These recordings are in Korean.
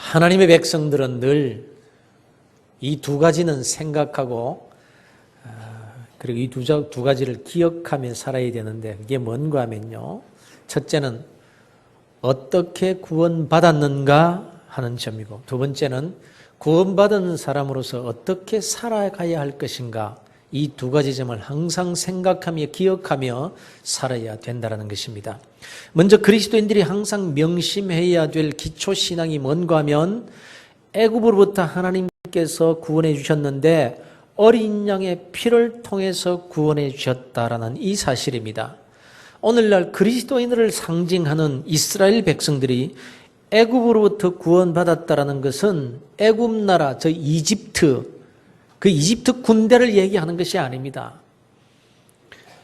하나님의 백성들은 늘 이 두 가지는 생각하고 그리고 이 두 가지를 기억하며 살아야 되는데 그게 뭔가 하면요. 첫째는 어떻게 구원받았는가 하는 점이고 두 번째는 구원받은 사람으로서 어떻게 살아가야 할 것인가 이 두 가지 점을 항상 생각하며 기억하며 살아야 된다는 것입니다. 먼저 그리스도인들이 항상 명심해야 될 기초신앙이 뭔가 하면 애굽으로부터 하나님께서 구원해 주셨는데 어린 양의 피를 통해서 구원해 주셨다라는 이 사실입니다. 오늘날 그리스도인을 상징하는 이스라엘 백성들이 애굽으로부터 구원받았다라는 것은 애굽 나라, 저 이집트, 그 이집트 군대를 얘기하는 것이 아닙니다.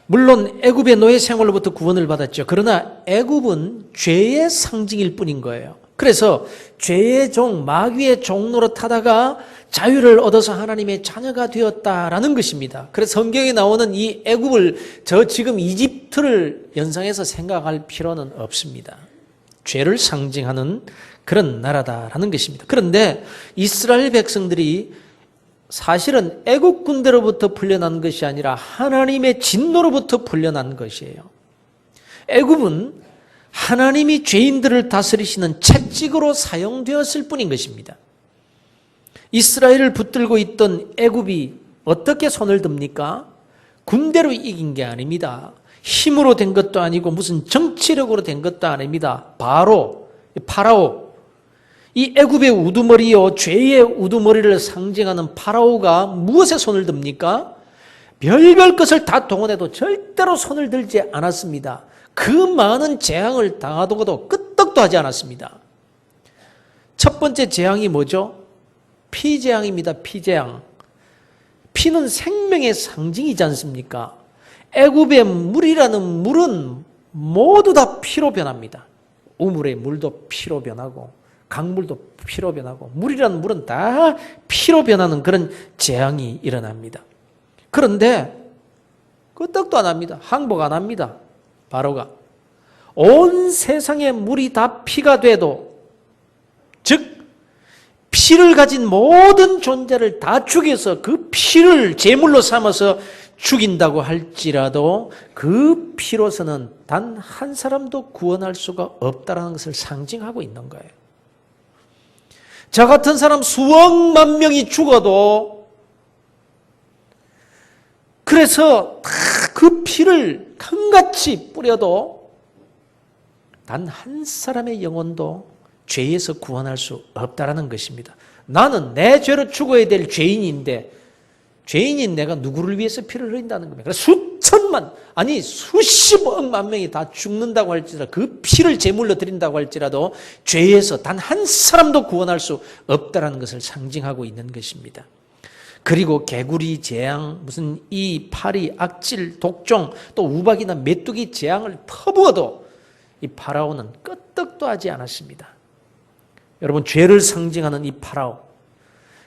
물론 애굽의 노예 생활로부터 구원을 받았죠. 그러나 애굽은 죄의 상징일 뿐인 거예요. 그래서 죄의 종, 마귀의 종로로 타다가 자유를 얻어서 하나님의 자녀가 되었다라는 것입니다. 그래서 성경에 나오는 이 애굽을 지금 이집트를 연상해서 생각할 필요는 없습니다. 죄를 상징하는 그런 나라다라는 것입니다. 그런데 이스라엘 백성들이 사실은 애국 군대로부터 풀려난 것이 아니라 하나님의 진노로부터 풀려난 것이에요. 애굽은 하나님이 죄인들을 다스리시는 채찍으로 사용되었을 뿐인 것입니다. 이스라엘을 붙들고 있던 애굽이 어떻게 손을 듭니까? 군대로 이긴 게 아닙니다. 힘으로 된 것도 아니고 무슨 정치력으로 된 것도 아닙니다. 파라오. 이 애굽의 우두머리요, 죄의 우두머리를 상징하는 파라오가 무엇에 손을 듭니까? 별별 것을 다 동원해도 절대로 손을 들지 않았습니다. 그 많은 재앙을 당하고도 끄떡도 하지 않았습니다. 첫 번째 재앙이 뭐죠? 피재앙입니다. 피재앙. 피는 생명의 상징이지 않습니까? 애굽의 물이라는 물은 모두 다 피로 변합니다. 우물의 물도 피로 변하고 강물도 피로 변하고 물이라는 물은 다 피로 변하는 그런 재앙이 일어납니다. 그런데 끄떡도 안 합니다. 항복 안 합니다. 바로가 온 세상의 물이 다 피가 돼도, 즉 피를 가진 모든 존재를 다 죽여서 그 피를 제물로 삼아서 죽인다고 할지라도 그 피로서는 단 한 사람도 구원할 수가 없다는 것을 상징하고 있는 거예요. 저 같은 사람 수억만 명이 죽어도, 그래서 그 피를 강같이 뿌려도 단 한 사람의 영혼도 죄에서 구원할 수 없다는 것입니다. 나는 내 죄로 죽어야 될 죄인인데 죄인인 내가 누구를 위해서 피를 흘린다는 겁니다. 수천만, 아니 수십억만 명이 다 죽는다고 할지라도, 그 피를 제물로 드린다고 할지라도 죄에서 단 한 사람도 구원할 수 없다는 것을 상징하고 있는 것입니다. 그리고 개구리 재앙, 무슨 이 파리, 악질, 독종, 또 우박이나 메뚜기 재앙을 퍼부어도 이 파라오는 끄떡도 하지 않았습니다. 여러분, 죄를 상징하는 이 파라오,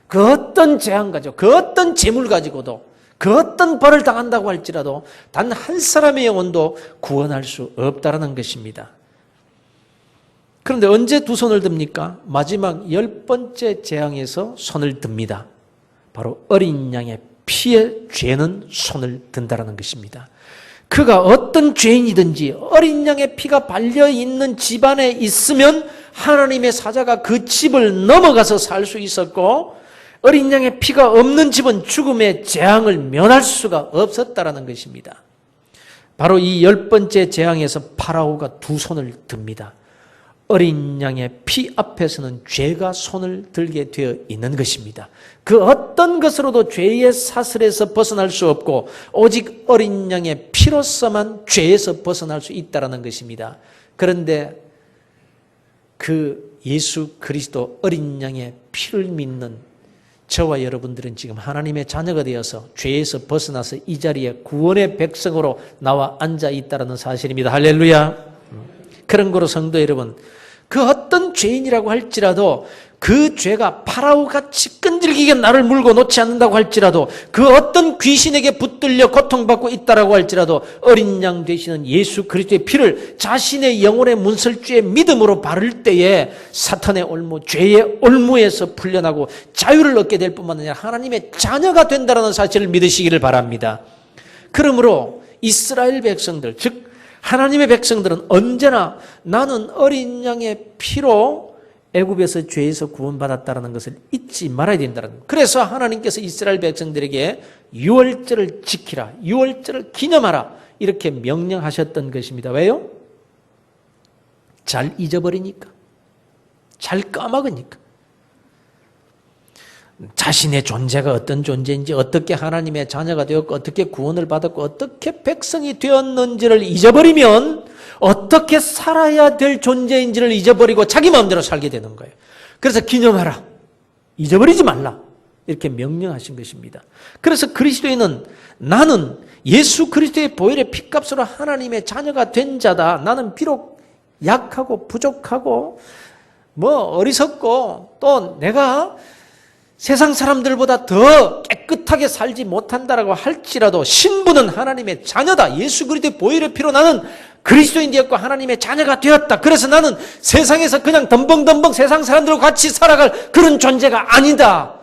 그 어떤 재앙 가지고, 그 어떤 재물 가지고도, 그 어떤 벌을 당한다고 할지라도 단 한 사람의 영혼도 구원할 수 없다는 것입니다. 그런데 언제 두 손을 듭니까? 마지막 10번째 재앙에서 손을 듭니다. 바로 어린 양의 피의 죄는 손을 든다는 것입니다. 그가 어떤 죄인이든지 어린 양의 피가 발려있는 집안에 있으면 하나님의 사자가 그 집을 넘어가서 살 수 있었고, 어린 양의 피가 없는 집은 죽음의 재앙을 면할 수가 없었다는 것입니다. 바로 이 10번째 재앙에서 파라오가 두 손을 듭니다. 어린 양의 피 앞에서는 죄가 손을 들게 되어 있는 것입니다. 그 어떤 것으로도 죄의 사슬에서 벗어날 수 없고 오직 어린 양의 피로서만 죄에서 벗어날 수 있다는 것입니다. 그런데 그 예수 그리스도 어린 양의 피를 믿는 저와 여러분들은 지금 하나님의 자녀가 되어서 죄에서 벗어나서 이 자리에 구원의 백성으로 나와 앉아 있다는 사실입니다. 할렐루야. 그런 거로 성도 여러분, 그 어떤 죄인이라고 할지라도 그 죄가 파라오같이 끈질기게 나를 물고 놓지 않는다고 할지라도, 그 어떤 귀신에게 붙들려 고통받고 있다라고 할지라도 어린 양 되시는 예수 그리스도의 피를 자신의 영혼의 문설주에 믿음으로 바를 때에 사탄의 올무, 죄의 올무에서 풀려나고 자유를 얻게 될 뿐만 아니라 하나님의 자녀가 된다는 사실을 믿으시기를 바랍니다. 그러므로 이스라엘 백성들, 즉 하나님의 백성들은 언제나 나는 어린 양의 피로 애굽에서 죄에서 구원받았다는 것을 잊지 말아야 된다는 거예요. 그래서 하나님께서 이스라엘 백성들에게 유월절을 지키라, 유월절을 기념하라 이렇게 명령하셨던 것입니다. 왜요? 잘 잊어버리니까, 잘 까먹으니까. 자신의 존재가 어떤 존재인지, 어떻게 하나님의 자녀가 되었고, 어떻게 구원을 받았고, 어떻게 백성이 되었는지를 잊어버리면 어떻게 살아야 될 존재인지를 잊어버리고 자기 마음대로 살게 되는 거예요. 그래서 기념하라, 잊어버리지 말라 이렇게 명령하신 것입니다. 그래서 그리스도인은 나는 예수 그리스도의 보혈의 피값으로 하나님의 자녀가 된 자다. 나는 비록 약하고 부족하고 어리석고 또 내가 세상 사람들보다 더 깨끗하게 살지 못한다라고 할지라도 신분은 하나님의 자녀다. 예수 그리스도의 보혈의 피로 나는 그리스도인 되었고 하나님의 자녀가 되었다. 그래서 나는 세상에서 그냥 덤벙덤벙 세상 사람들과 같이 살아갈 그런 존재가 아니다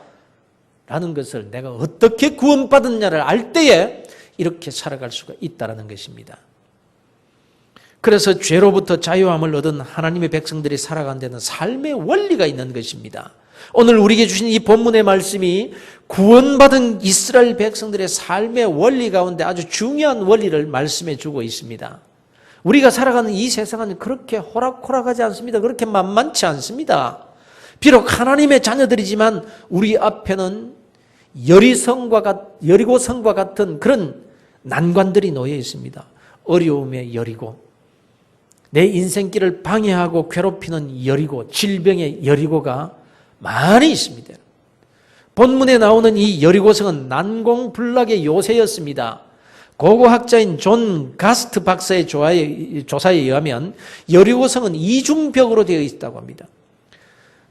라는 것을 내가 어떻게 구원받았냐를 알 때에 이렇게 살아갈 수가 있다는 것입니다. 그래서 죄로부터 자유함을 얻은 하나님의 백성들이 살아가는 데는 삶의 원리가 있는 것입니다. 오늘 우리에게 주신 이 본문의 말씀이 구원받은 이스라엘 백성들의 삶의 원리 가운데 아주 중요한 원리를 말씀해 주고 있습니다. 우리가 살아가는 이 세상은 그렇게 호락호락하지 않습니다. 그렇게 만만치 않습니다. 비록 하나님의 자녀들이지만 우리 앞에는 여리고성과 같은 그런 난관들이 놓여 있습니다. 어려움의 여리고, 내 인생길을 방해하고 괴롭히는 여리고, 질병의 여리고가 많이 있습니다. 본문에 나오는 이 여리고성은 난공불락의 요새였습니다. 고고학자인 존 가스트 박사의 조사에 의하면 여리고성은 이중벽으로 되어 있다고 합니다.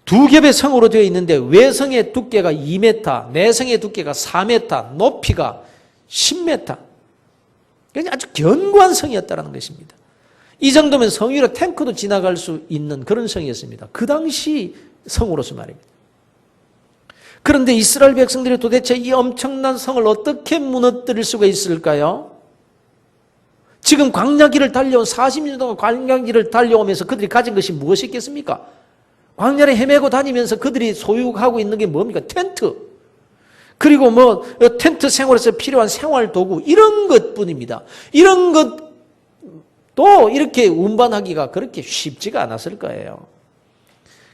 두 겹의 성으로 되어 있는데 외성의 두께가 2m, 내성의 두께가 4m, 높이가 10m. 그러니까 아주 견고한 성이었다는 것입니다. 이 정도면 성 위로 탱크도 지나갈 수 있는 그런 성이었습니다. 그 당시 성으로서 말입니다. 그런데 이스라엘 백성들이 도대체 이 엄청난 성을 어떻게 무너뜨릴 수가 있을까요? 지금 광야길을 달려온 40년 동안 광야길을 달려오면서 그들이 가진 것이 무엇이겠습니까? 광야를 헤매고 다니면서 그들이 소유하고 있는 게 뭡니까? 텐트. 그리고 텐트 생활에서 필요한 생활 도구 이런 것뿐입니다. 이런 것도 이렇게 운반하기가 그렇게 쉽지가 않았을 거예요.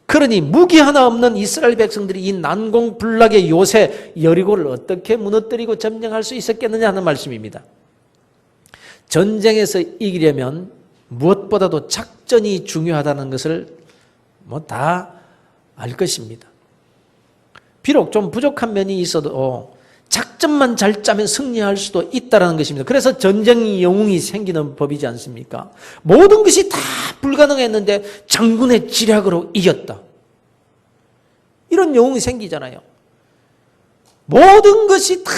그러니 무기 하나 없는 이스라엘 백성들이 이 난공불락의 요새 여리고를 어떻게 무너뜨리고 점령할 수 있었겠느냐 하는 말씀입니다. 전쟁에서 이기려면 무엇보다도 작전이 중요하다는 것을 다 알 것입니다. 비록 좀 부족한 면이 있어도 작전만 잘 짜면 승리할 수도 있다는 것입니다. 그래서 전쟁 영웅이 생기는 법이지 않습니까? 모든 것이 다 불가능했는데 장군의 지략으로 이겼다. 이런 영웅이 생기잖아요. 모든 것이 다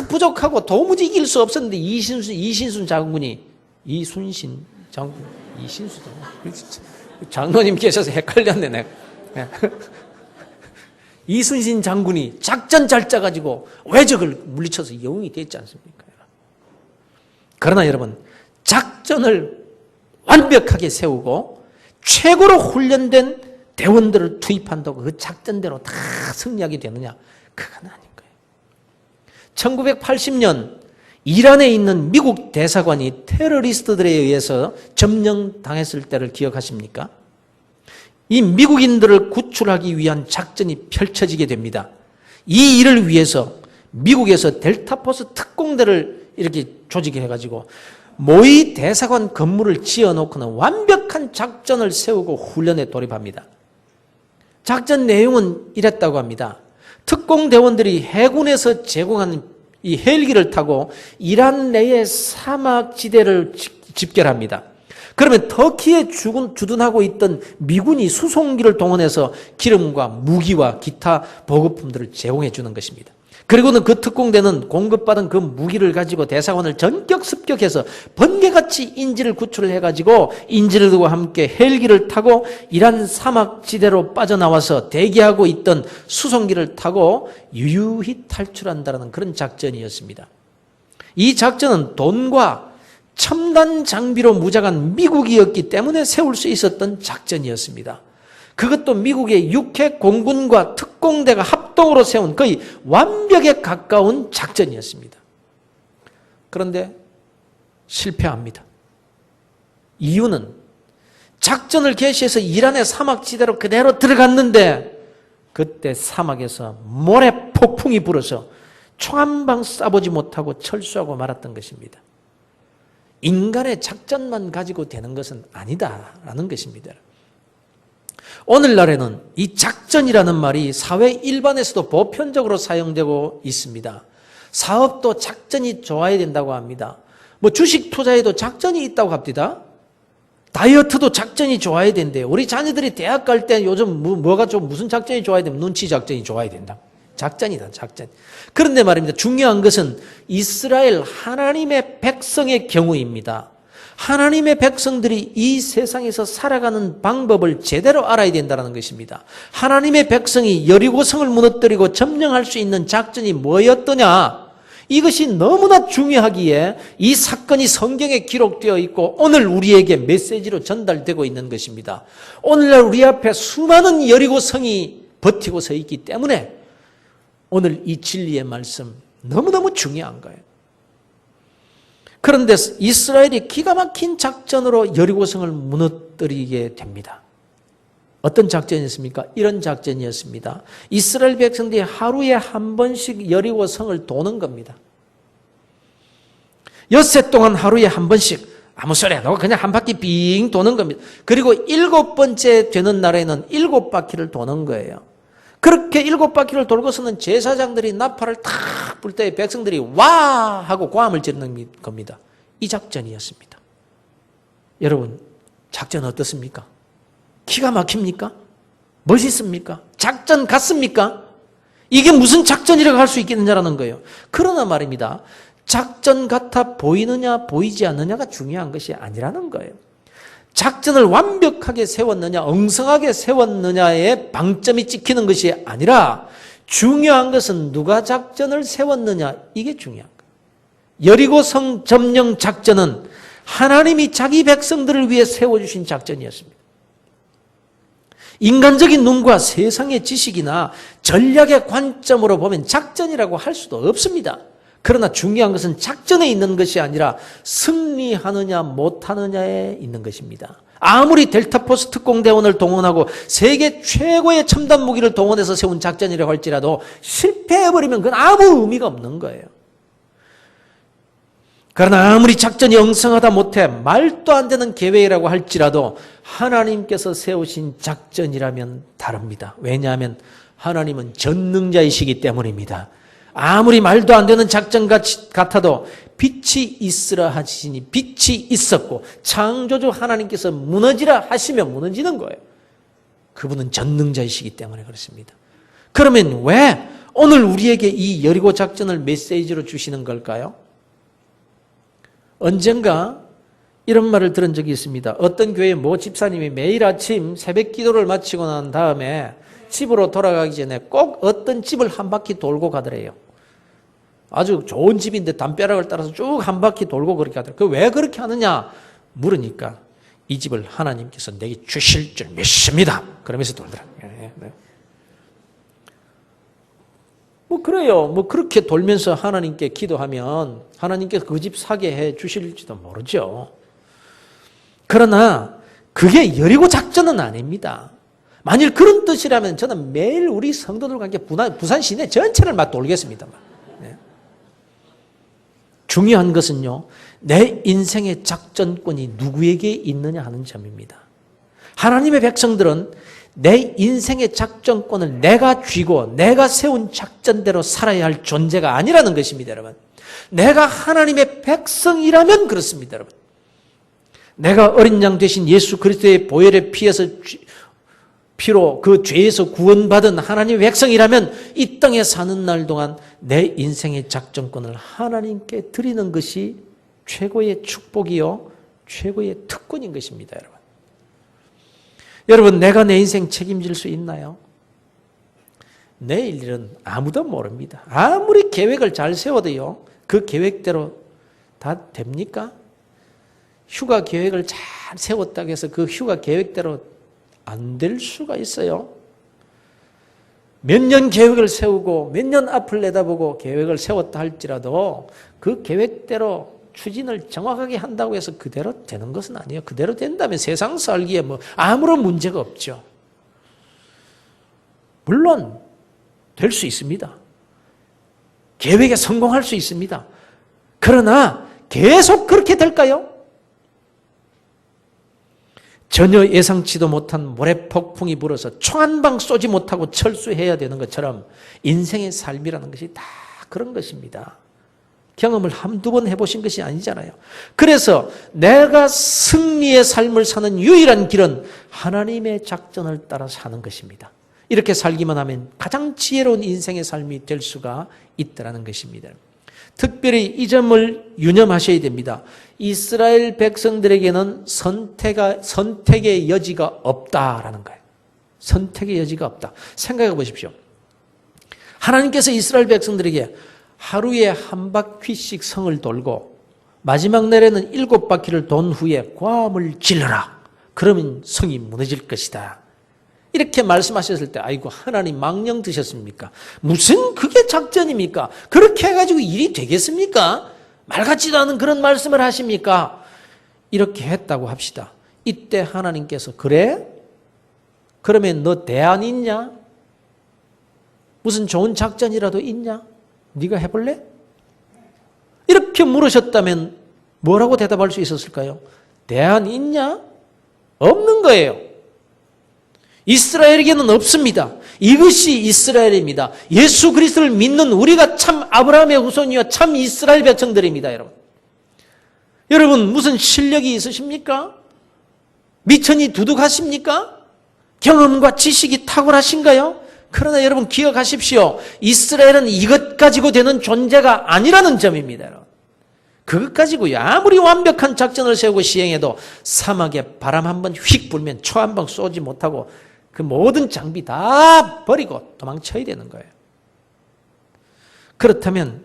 부족하고 도무지 이길 수 없었는데 이순신 장군이 장로님 계셔서 헷갈렸네 내가. 이순신 장군이 작전 잘 짜가지고 외적을 물리쳐서 영웅이 됐지 않습니까? 그러나 여러분, 작전을 완벽하게 세우고 최고로 훈련된 대원들을 투입한다고 그 작전대로 다 승리하게 되느냐? 그건 아닌 거예요. 1980년 이란에 있는 미국 대사관이 테러리스트들에 의해서 점령당했을 때를 기억하십니까? 이 미국인들을 구출하기 위한 작전이 펼쳐지게 됩니다. 이 일을 위해서 미국에서 델타포스 특공대를 이렇게 조직해가지고 모의 대사관 건물을 지어놓고는 완벽한 작전을 세우고 훈련에 돌입합니다. 작전 내용은 이랬다고 합니다. 특공대원들이 해군에서 제공한 이 헬기를 타고 이란 내의 사막지대를 집결합니다. 그러면 터키에 주둔하고 있던 미군이 수송기를 동원해서 기름과 무기와 기타 보급품들을 제공해 주는 것입니다. 그리고는 그 특공대는 공급받은 그 무기를 가지고 대사관을 전격 습격해서 번개같이 인질을 구출을 해가지고 인질들과 함께 헬기를 타고 이란 사막지대로 빠져나와서 대기하고 있던 수송기를 타고 유유히 탈출한다는 그런 작전이었습니다. 이 작전은 돈과 첨단 장비로 무장한 미국이었기 때문에 세울 수 있었던 작전이었습니다. 그것도 미국의 육해 공군과 특공대가 합동으로 세운 거의 완벽에 가까운 작전이었습니다. 그런데 실패합니다. 이유는 작전을 개시해서 이란의 사막지대로 그대로 들어갔는데 그때 사막에서 모래 폭풍이 불어서 총 한 방 쏴보지 못하고 철수하고 말았던 것입니다. 인간의 작전만 가지고 되는 것은 아니다라는 것입니다. 오늘날에는 이 작전이라는 말이 사회 일반에서도 보편적으로 사용되고 있습니다. 사업도 작전이 좋아야 된다고 합니다. 주식 투자에도 작전이 있다고 합니다. 다이어트도 작전이 좋아야 된대요. 우리 자녀들이 대학 갈 때 요즘 무슨 작전이 좋아야 되면 눈치 작전이 좋아야 된다. 작전이다, 작전. 그런데 말입니다. 중요한 것은 이스라엘 하나님의 백성의 경우입니다. 하나님의 백성들이 이 세상에서 살아가는 방법을 제대로 알아야 된다는 것입니다. 하나님의 백성이 여리고성을 무너뜨리고 점령할 수 있는 작전이 뭐였더냐? 이것이 너무나 중요하기에 이 사건이 성경에 기록되어 있고 오늘 우리에게 메시지로 전달되고 있는 것입니다. 오늘날 우리 앞에 수많은 여리고성이 버티고 서 있기 때문에 오늘 이 진리의 말씀 너무너무 중요한 거예요. 그런데 이스라엘이 기가 막힌 작전으로 여리고성을 무너뜨리게 됩니다. 어떤 작전이었습니까? 이런 작전이었습니다. 이스라엘 백성들이 하루에 한 번씩 여리고성을 도는 겁니다. 엿새 동안 하루에 한 번씩 아무 소리 안 하고 그냥 한 바퀴 빙 도는 겁니다. 그리고 7번째 되는 날에는 7바퀴를 도는 거예요. 그렇게 7바퀴를 돌고서는 제사장들이 나팔을 탁 불 때 백성들이 와 하고 고함을 지르는 겁니다. 이 작전이었습니다. 여러분, 작전 어떻습니까? 기가 막힙니까? 멋있습니까? 작전 같습니까? 이게 무슨 작전이라고 할 수 있겠느냐라는 거예요. 그러나 말입니다. 작전 같아 보이느냐 보이지 않느냐가 중요한 것이 아니라는 거예요. 작전을 완벽하게 세웠느냐 엉성하게 세웠느냐에 방점이 찍히는 것이 아니라 중요한 것은 누가 작전을 세웠느냐 이게 중요한 거예요. 여리고성 점령 작전은 하나님이 자기 백성들을 위해 세워주신 작전이었습니다. 인간적인 눈과 세상의 지식이나 전략의 관점으로 보면 작전이라고 할 수도 없습니다. 그러나 중요한 것은 작전에 있는 것이 아니라 승리하느냐 못하느냐에 있는 것입니다. 아무리 델타포스 특공대원을 동원하고 세계 최고의 첨단 무기를 동원해서 세운 작전이라고 할지라도 실패해버리면 그건 아무 의미가 없는 거예요. 그러나 아무리 작전이 엉성하다 못해 말도 안 되는 계획이라고 할지라도 하나님께서 세우신 작전이라면 다릅니다. 왜냐하면 하나님은 전능자이시기 때문입니다. 아무리 말도 안 되는 작전 같아도 빛이 있으라 하시니 빛이 있었고 창조주 하나님께서 무너지라 하시면 무너지는 거예요. 그분은 전능자이시기 때문에 그렇습니다. 그러면 왜 오늘 우리에게 이 여리고 작전을 메시지로 주시는 걸까요? 언젠가 이런 말을 들은 적이 있습니다. 어떤 교회 모 집사님이 매일 아침 새벽 기도를 마치고 난 다음에 집으로 돌아가기 전에 꼭 어떤 집을 한 바퀴 돌고 가더래요. 아주 좋은 집인데 담벼락을 따라서 쭉 한 바퀴 돌고 그렇게 하더래요. 왜 그렇게 하느냐 물으니까 이 집을 하나님께서 내게 주실 줄 믿습니다. 그러면서 돌더라고요. 그래요. 그렇게 돌면서 하나님께 기도하면 하나님께서 그 집 사게 해 주실지도 모르죠. 그러나 그게 여리고 작전은 아닙니다. 만일 그런 뜻이라면 저는 매일 우리 성도들과 함께 부산 시내 전체를 막 돌겠습니다. 중요한 것은요, 내 인생의 작전권이 누구에게 있느냐 하는 점입니다. 하나님의 백성들은 내 인생의 작전권을 내가 쥐고 내가 세운 작전대로 살아야 할 존재가 아니라는 것입니다, 여러분. 내가 하나님의 백성이라면 그렇습니다, 여러분. 내가 어린 양 되신 예수 그리스도의 보혈의 피로 그 죄에서 구원받은 하나님의 백성이라면 이 땅에 사는 날 동안 내 인생의 작전권을 하나님께 드리는 것이 최고의 축복이요 최고의 특권인 것입니다. 여러분. 여러분, 내가 내 인생 책임질 수 있나요? 내일 일은 아무도 모릅니다. 아무리 계획을 잘 세워도요, 그 계획대로 다 됩니까? 휴가 계획을 잘 세웠다고 해서 그 휴가 계획대로 안 될 수가 있어요. 몇 년 계획을 세우고 몇 년 앞을 내다보고 계획을 세웠다 할지라도 그 계획대로 추진을 정확하게 한다고 해서 그대로 되는 것은 아니에요. 그대로 된다면 세상 살기에 뭐 아무런 문제가 없죠. 물론 될 수 있습니다. 계획에 성공할 수 있습니다. 그러나 계속 그렇게 될까요? 전혀 예상치도 못한 모래폭풍이 불어서 총 한 방 쏘지 못하고 철수해야 되는 것처럼 인생의 삶이라는 것이 다 그런 것입니다. 경험을 한두 번 해보신 것이 아니잖아요. 그래서 내가 승리의 삶을 사는 유일한 길은 하나님의 작전을 따라 사는 것입니다. 이렇게 살기만 하면 가장 지혜로운 인생의 삶이 될 수가 있다는 것입니다. 특별히 이 점을 유념하셔야 됩니다. 이스라엘 백성들에게는 선택의 여지가 없다라는 거예요. 선택의 여지가 없다. 생각해 보십시오. 하나님께서 이스라엘 백성들에게 하루에 한 바퀴씩 성을 돌고 마지막 날에는 7바퀴를 돈 후에 고함을 질러라. 그러면 성이 무너질 것이다. 이렇게 말씀하셨을 때 아이고 하나님 망령 드셨습니까? 무슨 그게 작전입니까? 그렇게 해가지고 일이 되겠습니까? 말 같지도 않은 그런 말씀을 하십니까? 이렇게 했다고 합시다. 이때 하나님께서 그래? 그러면 너 대안 있냐? 무슨 좋은 작전이라도 있냐? 네가 해볼래? 이렇게 물으셨다면 뭐라고 대답할 수 있었을까요? 대안 있냐? 없는 거예요. 이스라엘에게는 없습니다. 이것이 이스라엘입니다. 예수 그리스도를 믿는 우리가 참 아브라함의 후손이요 참 이스라엘 백성들입니다. 여러분 무슨 실력이 있으십니까? 미천이 두둑하십니까? 경험과 지식이 탁월하신가요? 그러나 여러분 기억하십시오. 이스라엘은 이것 가지고 되는 존재가 아니라는 점입니다. 여러분. 그것 가지고요 아무리 완벽한 작전을 세우고 시행해도 사막에 바람 한 번 휙 불면 초 한 방 쏘지 못하고 그 모든 장비 다 버리고 도망쳐야 되는 거예요. 그렇다면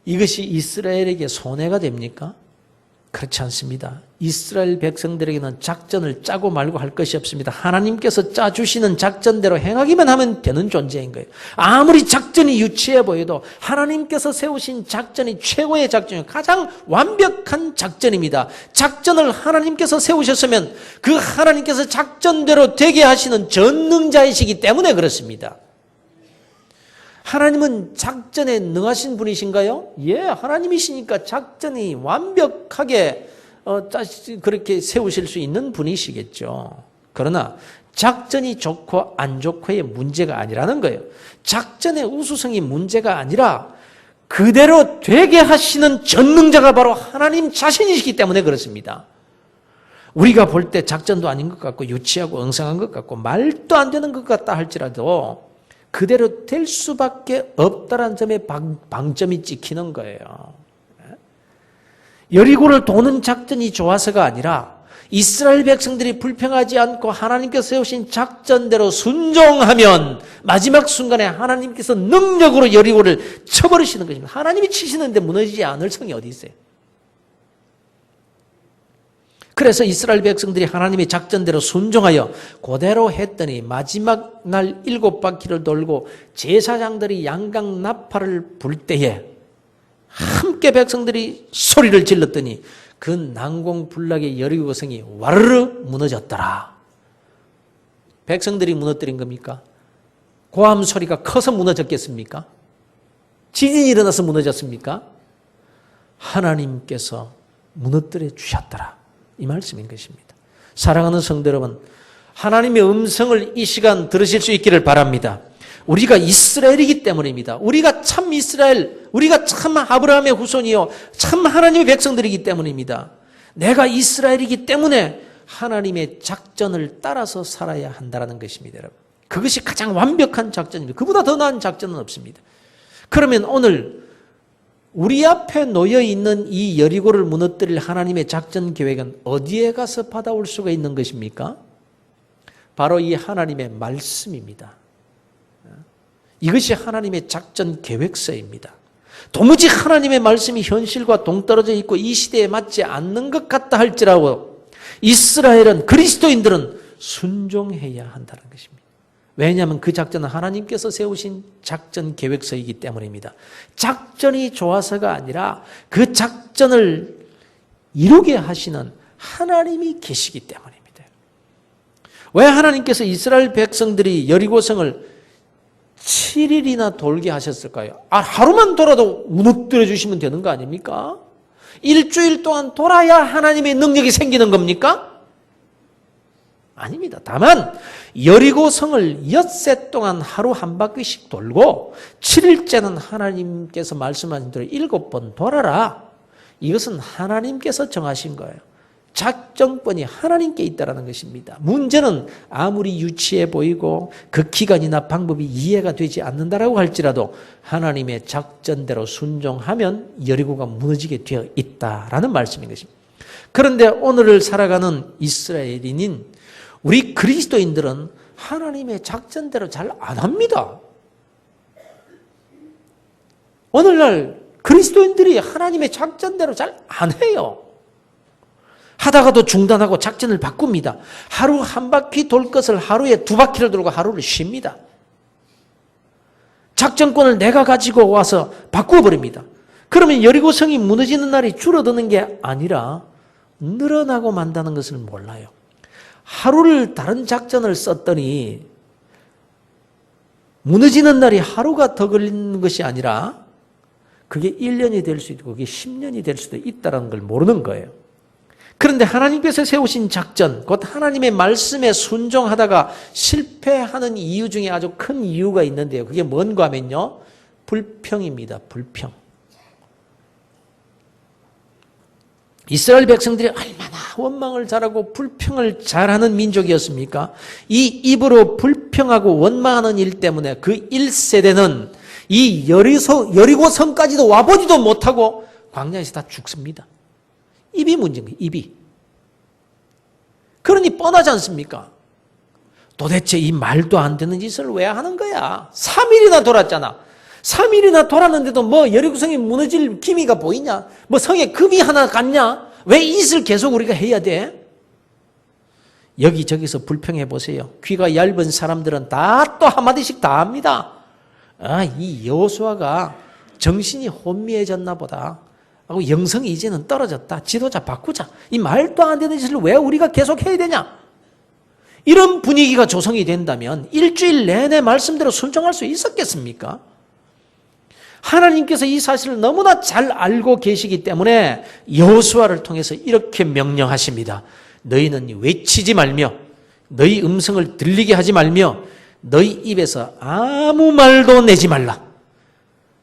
이것이 이스라엘에게 손해가 됩니까? 그렇지 않습니다. 이스라엘 백성들에게는 작전을 짜고 말고 할 것이 없습니다. 하나님께서 짜주시는 작전대로 행하기만 하면 되는 존재인 거예요. 아무리 작전이 유치해 보여도 하나님께서 세우신 작전이 최고의 작전이에요. 가장 완벽한 작전입니다. 작전을 하나님께서 세우셨으면 그 하나님께서 작전대로 되게 하시는 전능자이시기 때문에 그렇습니다. 하나님은 작전에 능하신 분이신가요? 예, 하나님이시니까 작전이 완벽하게 그렇게 세우실 수 있는 분이시겠죠. 그러나 작전이 좋고 안 좋고의 문제가 아니라는 거예요. 작전의 우수성이 문제가 아니라 그대로 되게 하시는 전능자가 바로 하나님 자신이시기 때문에 그렇습니다. 우리가 볼 때 작전도 아닌 것 같고 유치하고 엉성한 것 같고 말도 안 되는 것 같다 할지라도 그대로 될 수밖에 없다는 점에 방점이 찍히는 거예요. 여리고를 도는 작전이 좋아서가 아니라 이스라엘 백성들이 불평하지 않고 하나님께서 세우신 작전대로 순종하면 마지막 순간에 하나님께서 능력으로 여리고를 쳐버리시는 것입니다. 하나님이 치시는데 무너지지 않을 성이 어디 있어요? 그래서 이스라엘 백성들이 하나님의 작전대로 순종하여 그대로 했더니 마지막 날 7바퀴를 돌고 제사장들이 양강 나팔을 불 때에 함께 백성들이 소리를 질렀더니 그 난공불락의 여리고 성이 와르르 무너졌더라. 백성들이 무너뜨린 겁니까? 고함 소리가 커서 무너졌겠습니까? 지진이 일어나서 무너졌습니까? 하나님께서 무너뜨려 주셨더라. 이 말씀인 것입니다. 사랑하는 성도 여러분, 하나님의 음성을 이 시간 들으실 수 있기를 바랍니다. 우리가 이스라엘이기 때문입니다. 우리가 참 이스라엘, 우리가 참 아브라함의 후손이요 참 하나님의 백성들이기 때문입니다. 내가 이스라엘이기 때문에 하나님의 작전을 따라서 살아야 한다는 것입니다, 여러분. 그것이 가장 완벽한 작전입니다. 그보다 더 나은 작전은 없습니다. 그러면 오늘 우리 앞에 놓여 있는 이 여리고를 무너뜨릴 하나님의 작전 계획은 어디에 가서 받아올 수가 있는 것입니까? 바로 이 하나님의 말씀입니다. 이것이 하나님의 작전 계획서입니다. 도무지 하나님의 말씀이 현실과 동떨어져 있고 이 시대에 맞지 않는 것 같다 할지라도 이스라엘은, 그리스도인들은 순종해야 한다는 것입니다. 왜냐하면 그 작전은 하나님께서 세우신 작전 계획서이기 때문입니다. 작전이 좋아서가 아니라 그 작전을 이루게 하시는 하나님이 계시기 때문입니다. 왜 하나님께서 이스라엘 백성들이 여리고성을 7일이나 돌게 하셨을까요? 하루만 돌아도 무너뜨려 주시면 되는 거 아닙니까? 일주일 동안 돌아야 하나님의 능력이 생기는 겁니까? 아닙니다. 다만 여리고성을 엿새 동안 하루 한 바퀴씩 돌고 7일째는 하나님께서 말씀하신 대로 7번 돌아라. 이것은 하나님께서 정하신 거예요. 작전권이 하나님께 있다는 것입니다. 문제는 아무리 유치해 보이고 그 기간이나 방법이 이해가 되지 않는다라고 할지라도 하나님의 작전대로 순종하면 여리고가 무너지게 되어 있다라는 말씀인 것입니다. 그런데 오늘을 살아가는 이스라엘인인 우리 그리스도인들은 하나님의 작전대로 잘 안 합니다. 오늘날 그리스도인들이 하나님의 작전대로 잘 안 해요. 하다가도 중단하고 작전을 바꿉니다. 하루 한 바퀴 돌 것을 하루에 2바퀴를 돌고 하루를 쉽니다. 작전권을 내가 가지고 와서 바꾸어버립니다. 그러면 여리고성이 무너지는 날이 줄어드는 게 아니라 늘어나고 만다는 것을 몰라요. 하루를 다른 작전을 썼더니 무너지는 날이 하루가 더 걸리는 것이 아니라 그게 1년이 될 수 있고 그게 10년이 될 수도 있다는 걸 모르는 거예요. 그런데 하나님께서 세우신 작전, 곧 하나님의 말씀에 순종하다가 실패하는 이유 중에 아주 큰 이유가 있는데요. 그게 뭔가 하면요. 불평입니다. 불평. 이스라엘 백성들이 얼마나 원망을 잘하고 불평을 잘하는 민족이었습니까? 이 입으로 불평하고 원망하는 일 때문에 그 1세대는 이 여리고성까지도 와보지도 못하고 광야에서 다 죽습니다. 입이 문제인 거예요. 입이. 그러니 뻔하지 않습니까? 도대체 이 말도 안 되는 짓을 왜 하는 거야? 3일이나 돌았잖아. 3일이나 돌았는데도 뭐 여리고성이 무너질 기미가 보이냐? 뭐 성에 금이 하나 갔냐? 왜 이 짓을 계속 우리가 해야 돼? 여기저기서 불평해 보세요. 귀가 얇은 사람들은 다 또 한마디씩 다 합니다. 이 여호수아가 정신이 혼미해졌나 보다. 하고 영성이 이제는 떨어졌다. 지도자 바꾸자. 이 말도 안 되는 짓을 왜 우리가 계속 해야 되냐? 이런 분위기가 조성이 된다면 일주일 내내 말씀대로 순종할 수 있었겠습니까? 하나님께서 이 사실을 너무나 잘 알고 계시기 때문에 여호수아를 통해서 이렇게 명령하십니다. 너희는 외치지 말며 너희 음성을 들리게 하지 말며 너희 입에서 아무 말도 내지 말라.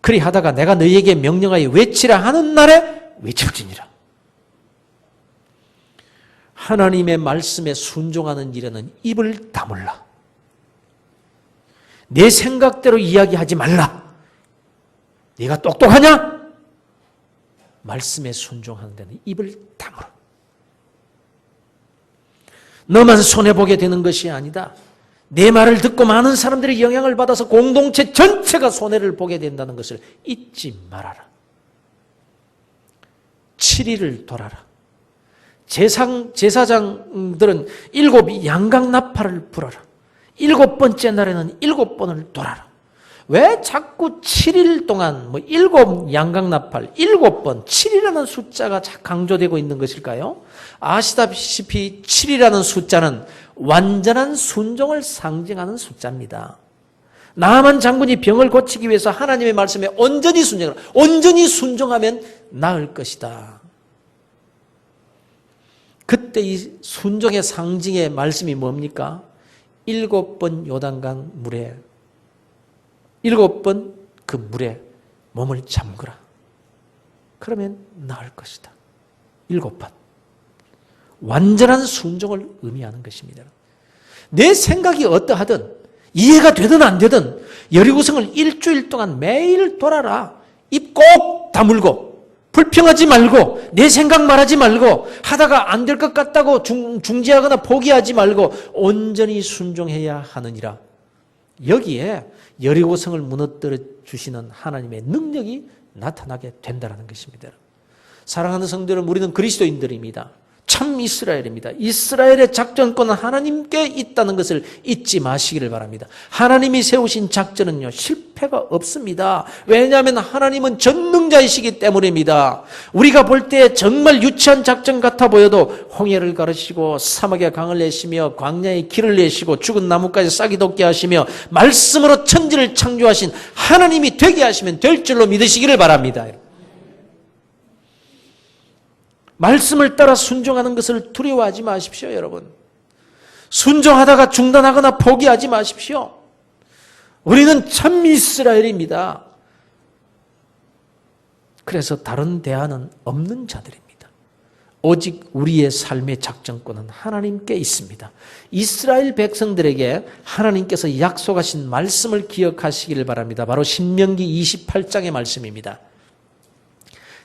그리하다가 내가 너희에게 명령하여 외치라 하는 날에 외칠지니라. 하나님의 말씀에 순종하는 일에는 입을 다물라. 내 생각대로 이야기하지 말라. 네가 똑똑하냐? 말씀에 순종하는 데는 입을 다물어. 너만 손해보게 되는 것이 아니다. 내 말을 듣고 많은 사람들이 영향을 받아서 공동체 전체가 손해를 보게 된다는 것을 잊지 말아라. 7일을 돌아라. 제사장들은 7 양강나팔을 불어라. 7번째 날에는 7번을 돌아라. 왜 자꾸 7일 동안 7 양강나팔, 7번, 7이라는 숫자가 강조되고 있는 것일까요? 아시다시피 7이라는 숫자는 완전한 순종을 상징하는 숫자입니다. 나아만 장군이 병을 고치기 위해서 하나님의 말씀에 온전히 순종하라. 온전히 순종하면 나을 것이다. 그때 이 순종의 상징의 말씀이 뭡니까? 7번 요단강 물에 7번 그 물에 몸을 잠그라. 그러면 나을 것이다. 7번. 완전한 순종을 의미하는 것입니다. 내 생각이 어떠하든 이해가 되든 안 되든 여리고성을 일주일 동안 매일 돌아라. 입 꼭 다물고 불평하지 말고 내 생각 말하지 말고 하다가 안 될 것 같다고 중지하거나 포기하지 말고 온전히 순종해야 하느니라. 여기에 여리고성을 무너뜨려 주시는 하나님의 능력이 나타나게 된다는 것입니다. 사랑하는 성도 여러분, 우리는 그리스도인들입니다. 참 이스라엘입니다. 이스라엘의 작전권은 하나님께 있다는 것을 잊지 마시기를 바랍니다. 하나님이 세우신 작전은요, 실패가 없습니다. 왜냐하면 하나님은 전능자이시기 때문입니다. 우리가 볼 때 정말 유치한 작전 같아 보여도 홍해를 가르시고 사막에 강을 내시며 광야에 길을 내시고 죽은 나무까지 싹이 돋게 하시며 말씀으로 천지를 창조하신 하나님이 되게 하시면 될 줄로 믿으시기를 바랍니다. 말씀을 따라 순종하는 것을 두려워하지 마십시오, 여러분. 순종하다가 중단하거나 포기하지 마십시오. 우리는 참 이스라엘입니다. 그래서 다른 대안은 없는 자들입니다. 오직 우리의 삶의 작전권은 하나님께 있습니다. 이스라엘 백성들에게 하나님께서 약속하신 말씀을 기억하시기를 바랍니다. 바로 신명기 28장의 말씀입니다.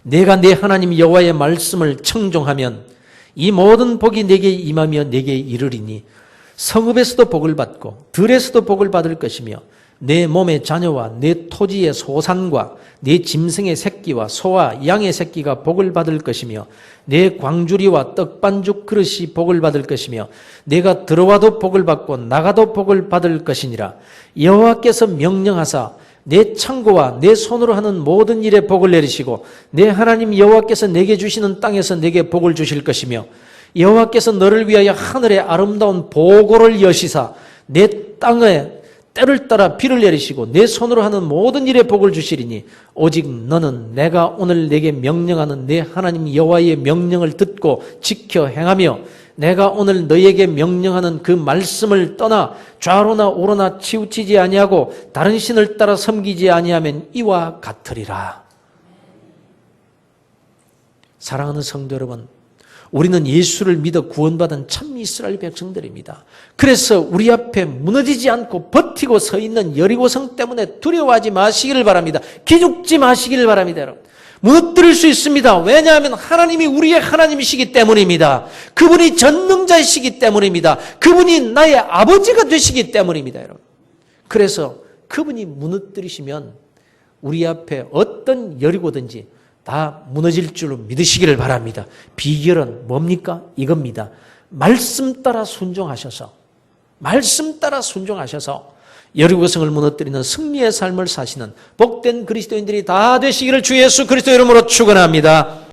내가 내 하나님 여호와의 말씀을 청종하면 이 모든 복이 내게 임하며 내게 이르리니 성읍에서도 복을 받고 들에서도 복을 받을 것이며 내 몸의 자녀와 내 토지의 소산과 내 짐승의 새끼와 소와 양의 새끼가 복을 받을 것이며 내 광주리와 떡반죽 그릇이 복을 받을 것이며 내가 들어와도 복을 받고 나가도 복을 받을 것이니라. 여호와께서 명령하사 내 창고와 내 손으로 하는 모든 일에 복을 내리시고 내 하나님 여호와께서 내게 주시는 땅에서 내게 복을 주실 것이며 여호와께서 너를 위하여 하늘의 아름다운 보고를 여시사 내 땅에 때를 따라 비를 내리시고 내 손으로 하는 모든 일에 복을 주시리니 오직 너는 내가 오늘 내게 명령하는 내 하나님 여호와의 명령을 듣고 지켜 행하며 내가 오늘 너에게 명령하는 그 말씀을 떠나 좌로나 우로나 치우치지 아니하고 다른 신을 따라 섬기지 아니하면 이와 같으리라. 사랑하는 성도 여러분, 우리는 예수를 믿어 구원받은 참 이스라엘 백성들입니다. 그래서 우리 앞에 무너지지 않고 버티고 서 있는 여리고성 때문에 두려워하지 마시기를 바랍니다. 기죽지 마시기를 바랍니다, 여러분. 무너뜨릴 수 있습니다. 왜냐하면 하나님이 우리의 하나님이시기 때문입니다. 그분이 전능자이시기 때문입니다. 그분이 나의 아버지가 되시기 때문입니다, 여러분. 그래서 그분이 무너뜨리시면 우리 앞에 어떤 여리고든지 다 무너질 줄로 믿으시기를 바랍니다. 비결은 뭡니까? 이겁니다. 말씀 따라 순종하셔서 여리고성을 무너뜨리는 승리의 삶을 사시는 복된 그리스도인들이 다 되시기를 주 예수 그리스도 이름으로 축원합니다.